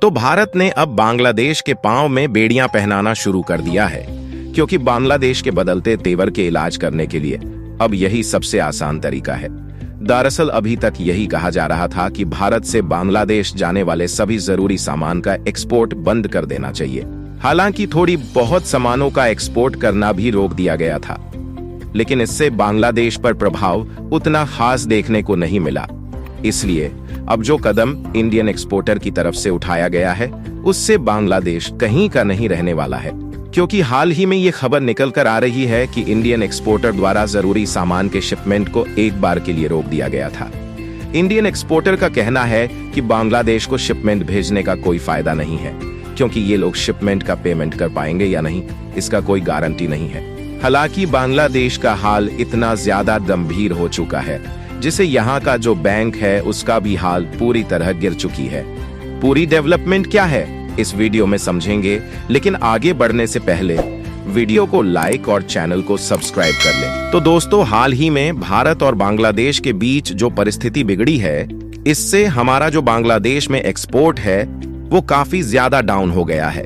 तो भारत ने अब बांग्लादेश के पांव में बेड़ियां पहनाना शुरू कर दिया है, क्योंकि बांग्लादेश के बदलते तेवर के इलाज करने के लिए अब यही सबसे आसान तरीका है। दरअसल अभी तक यही कहा जा रहा था कि भारत से बांग्लादेश जाने वाले सभी जरूरी सामान का एक्सपोर्ट बंद कर देना चाहिए। हालांकि थोड़ी बहुत सामानों का एक्सपोर्ट करना भी रोक दिया गया था, लेकिन इससे बांग्लादेश पर प्रभाव उतना खास देखने को नहीं मिला। इसलिए अब जो कदम इंडियन एक्सपोर्टर की तरफ से उठाया गया है, उससे बांग्लादेश कहीं का नहीं रहने वाला है, क्योंकि हाल ही में ये खबर निकल कर आ रही है कि इंडियन एक्सपोर्टर द्वारा जरूरी सामान के शिपमेंट को एक बार के लिए रोक दिया गया था। इंडियन एक्सपोर्टर का कहना है कि बांग्लादेश को शिपमेंट भेजने का कोई फायदा नहीं है, क्योंकि ये लोग शिपमेंट का पेमेंट कर पाएंगे या नहीं, इसका कोई गारंटी नहीं है। हालांकि बांग्लादेश का हाल इतना ज्यादा गंभीर हो चुका है, जिसे यहाँ का जो बैंक है उसका भी हाल पूरी तरह गिर चुकी है। पूरी डेवलपमेंट क्या है इस वीडियो में समझेंगे, लेकिन आगे बढ़ने से पहले वीडियो को लाइक और चैनल को सब्सक्राइब कर लें। तो दोस्तों, हाल ही में भारत और बांग्लादेश के बीच जो परिस्थिति बिगड़ी है, इससे हमारा जो बांग्लादेश में एक्सपोर्ट है वो काफी ज्यादा डाउन हो गया है।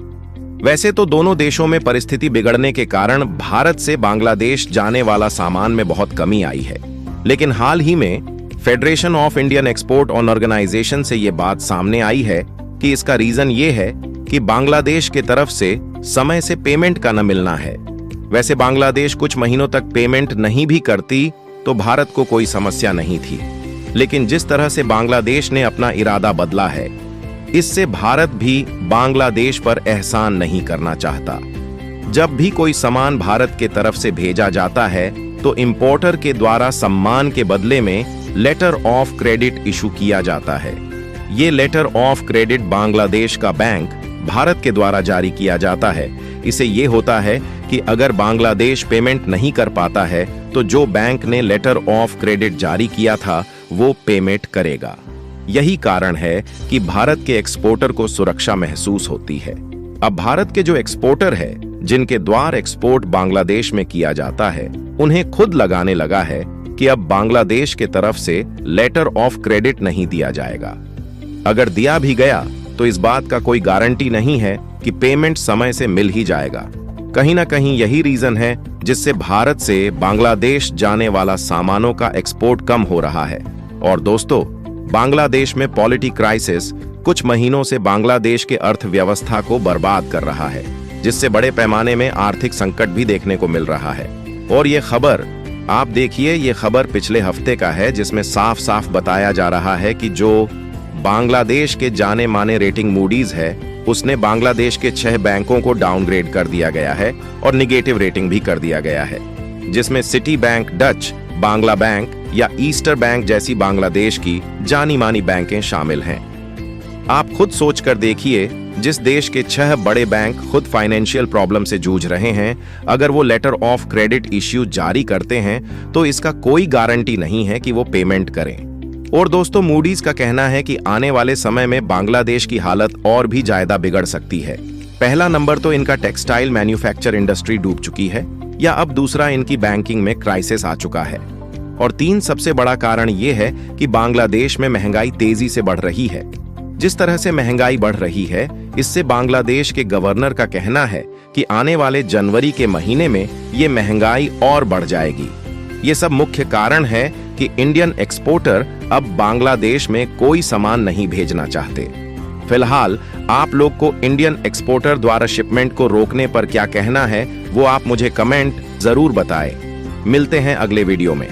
वैसे तो दोनों देशों में परिस्थिति बिगड़ने के कारण भारत से बांग्लादेश जाने वाला सामान में बहुत कमी आई है, लेकिन हाल ही में federation of Indian export organisation से ये बात सामने आई है कि इसका रीजन ये है कि बांग्लादेश के तरफ से समय से पेमेंट का न मिलना है। वैसे बांग्लादेश कुछ महीनों तक पेमेंट नहीं भी करती तो भारत को कोई समस्या नहीं थी, लेकिन जिस तरह से बांग्लादेश ने अपना इरादा बदला है, इससे भारत भी बांग्लादेश पर एहसान नहीं करना चाहता। जब भी कोई सामान भारत के तरफ से भेजा जाता है तो इंपोर्टर के द्वारा सम्मान के बदले में लेटर ऑफ क्रेडिट इशू किया जाता है। ये लेटर ऑफ क्रेडिट बांग्लादेश का बैंक भारत के द्वारा जारी किया जाता है। इसे ये होता है कि अगर बांग्लादेश पेमेंट नहीं कर पाता है तो जो बैंक ने लेटर ऑफ क्रेडिट जारी किया था वो पेमेंट करेगा। यही कारण है कि भारत के एक्सपोर्टर को सुरक्षा महसूस होती है। अब भारत के जो एक्सपोर्टर है, जिनके द्वार एक्सपोर्ट बांग्लादेश में किया जाता है, उन्हें खुद लगाने लगा है कि अब बांग्लादेश के तरफ से लेटर ऑफ क्रेडिट नहीं दिया जाएगा। अगर दिया भी गया तो इस बात का कोई गारंटी नहीं है कि पेमेंट समय से मिल ही जाएगा। कहीं ना कहीं यही रीजन है जिससे भारत से बांग्लादेश जाने वाला सामानों का एक्सपोर्ट कम हो रहा है। और दोस्तों, बांग्लादेश में पॉलिटिकल क्राइसिस कुछ महीनों से बांग्लादेश के अर्थव्यवस्था को बर्बाद कर रहा है, जिससे बड़े पैमाने में आर्थिक संकट भी देखने को मिल रहा है। और ये खबर आप देखिए, ये खबर पिछले हफ्ते का है, जिसमें साफ साफ बताया जा रहा है कि जो बांग्लादेश के जाने माने रेटिंग मूडीज है, उसने बांग्लादेश के 6 बैंकों को डाउनग्रेड कर दिया गया है और निगेटिव रेटिंग भी कर दिया गया है, जिसमें city bank Dutch, Bangla bank या ईस्टर बैंक जैसी बांग्लादेश की जानी मानी बैंकें शामिल हैं। आप खुद सोच कर देखिए, जिस देश के 6 बड़े बैंक खुद फाइनेंशियल प्रॉब्लम से जूझ रहे हैं, अगर वो लेटर ऑफ क्रेडिट इश्यू जारी करते हैं तो इसका कोई गारंटी नहीं है कि वो पेमेंट करें। और दोस्तों, मूडीज का कहना है कि आने वाले समय में बांग्लादेश की हालत और भी ज्यादा बिगड़ सकती है। पहला नंबर तो इनका टेक्सटाइल मैन्युफैक्चर इंडस्ट्री डूब चुकी है, या अब दूसरा इनकी बैंकिंग में क्राइसिस आ चुका है। और 3 सबसे बड़ा कारण ये है कि बांग्लादेश में महंगाई तेजी से बढ़ रही है। जिस तरह से महंगाई बढ़ रही है, इससे बांग्लादेश के गवर्नर का कहना है कि आने वाले जनवरी के महीने में ये महंगाई और बढ़ जाएगी। ये सब मुख्य कारण है कि इंडियन एक्सपोर्टर अब बांग्लादेश में कोई सामान नहीं भेजना चाहते। फिलहाल आप लोग को इंडियन एक्सपोर्टर द्वारा शिपमेंट को रोकने पर क्या कहना है, वो आप मुझे कमेंट जरूर बताएं। मिलते हैं अगले वीडियो में।